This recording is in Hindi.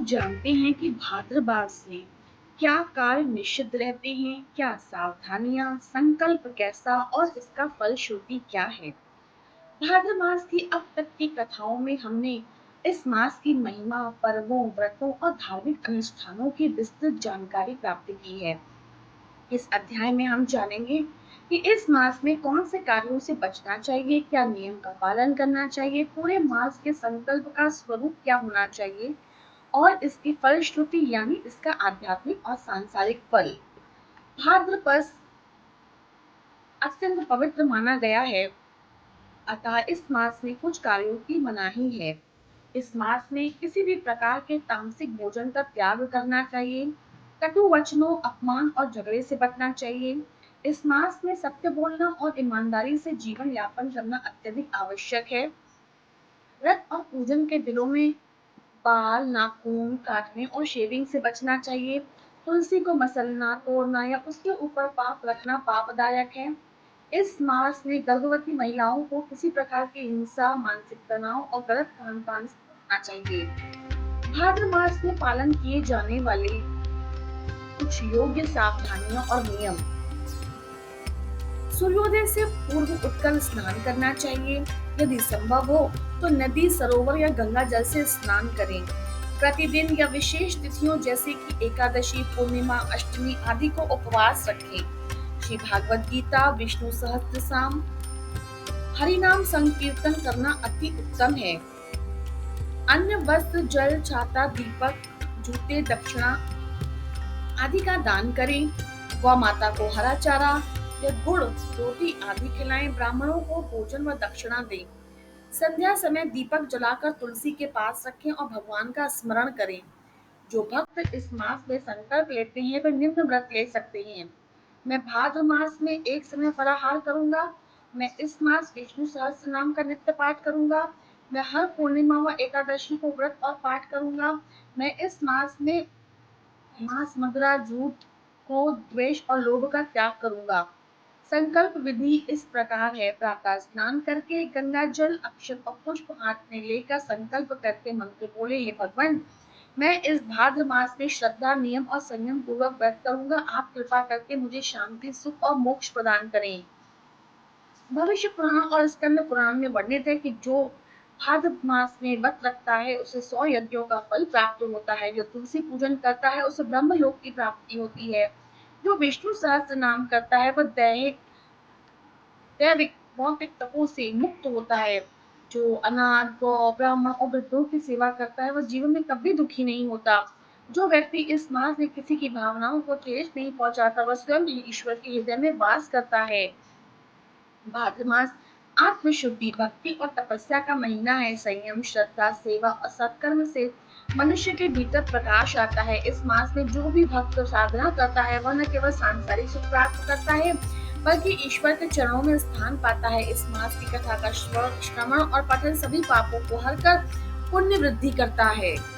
जानते हैं कि भाद्रमास में क्या कार्य निषिद्ध रहते हैं, क्या सावधानियां, संकल्प कैसा और इसका फलश्रुति क्या है। भाद्रमास की अब तक की कथाओं में हमने इस मास की महिमा, पर्वों, व्रतों और धार्मिक अनुष्ठानों की विस्तृत जानकारी प्राप्त की है। इस अध्याय में हम जानेंगे कि इस मास में कौन से कार्यों से बचना चाहिए, क्या नियम का पालन करना चाहिए, पूरे मास के संकल्प का स्वरूप क्या होना चाहिए और इसकी फलश्रुति यानी इसका आध्यात्मिक और सांसारिक फल। भाद्रपद अत्यंत पवित्र माना गया है, अतः इस मास में कुछ कार्यों की मनाही है। इस मास में किसी भी प्रकार के तामसिक भोजन का त्याग करना चाहिए, कटु वचनों, अपमान और झगड़े से बचना चाहिए। इस मास में सत्य बोलना और ईमानदारी से जीवन यापन करना अत्यधिक आवश्यक है। व्रत और पूजन के दिनों में बाल, नाखून काटने और शेविंग से बचना चाहिए। तुलसी को मसलना, तोड़ना या उसके ऊपर पाप रखना पापदायक है। इस मास में गर्भवती महिलाओं को किसी प्रकार की हिंसा, मानसिक तनाव और गलत खान-पान से बचना चाहिए। भाद्र मास में पालन किए जाने वाले कुछ योग्य सावधानियां और नियम। सूर्योदय से पूर्व उठकर स्नान करना चाहिए। यदि संभव हो तो नदी, सरोवर या गंगा जल से स्नान करें। प्रतिदिन या विशेष तिथियों जैसे कि एकादशी, पूर्णिमा, अष्टमी आदि को उपवास रखें। श्री भागवत गीता, विष्णु सहस्त्रनाम, हरिनाम संकीर्तन करना अति उत्तम है। अन्य वस्त्र, जल, छाता, दीपक, जूते, दक्षिणा आदि का दान करें। गौ माता को हरा चारा या गुड़, रोटी आदि खिलाएं। ब्राह्मणों को भोजन व दक्षिणा दें। संध्या समय दीपक जलाकर तुलसी के पास रखें और भगवान का स्मरण करें। जो भक्त इस मास में संकल्प लेते हैं वे निम्न व्रत ले सकते हैं। मैं भाद्र मास में एक समय फलाहार करूंगा। मैं इस मास विष्णु सहस्त्र नाम का नित्य पाठ करूंगा। मैं हर पूर्णिमा व एकादशी को व्रत और पाठ करूंगा। मैं इस मास में मांस, मदिरा, झूठ, क्रोध, द्वेष और लोभ का त्याग करूंगा। संकल्प विधि इस प्रकार है। प्रातः स्नान करके गंगा जल, अक्षत और पुष्प हाथ में लेकर संकल्प करके मंत्र बोले, हे भगवान, मैं इस भाद्र मास में श्रद्धा, नियम और संयम पूर्वक व्रत करूंगा। आप कृपा करके मुझे शांति, सुख और मोक्ष प्रदान करें। भविष्य पुराण और स्कंद पुराण में वर्णित है कि जो भाद्र मास में व्रत रखता है उसे 100 यज्ञों का फल प्राप्त होता है। जो तुलसी पूजन करता है उसे ब्रह्मलोक की प्राप्ति होती है। जो विष्णु सहस्त्र नाम करता है वह दैविक भौतिक तपों से मुक्त होता है। जो अनाथ, गौ, ब्राह्मण और वृद्धों की सेवा करता है वह जीवन में कभी दुखी नहीं होता। जो व्यक्ति इस मास में किसी की भावनाओं को ठेस नहीं पहुंचाता वह स्वयं ही ईश्वर के हृदय में वास करता है। भाद्र मास आत्मशुद्धि, भक्ति और तपस्या का महीना है। संयम, श्रद्धा, सेवा और सत्कर्म से मनुष्य के भीतर प्रकाश आता है। इस मास में जो भी भक्त साधना करता है वह न केवल सांसारिक सुख प्राप्त करता है बल्कि ईश्वर के चरणों में स्थान पाता है। इस मास की कथा का श्रवण और पठन सभी पापों को हर कर पुण्य वृद्धि करता है।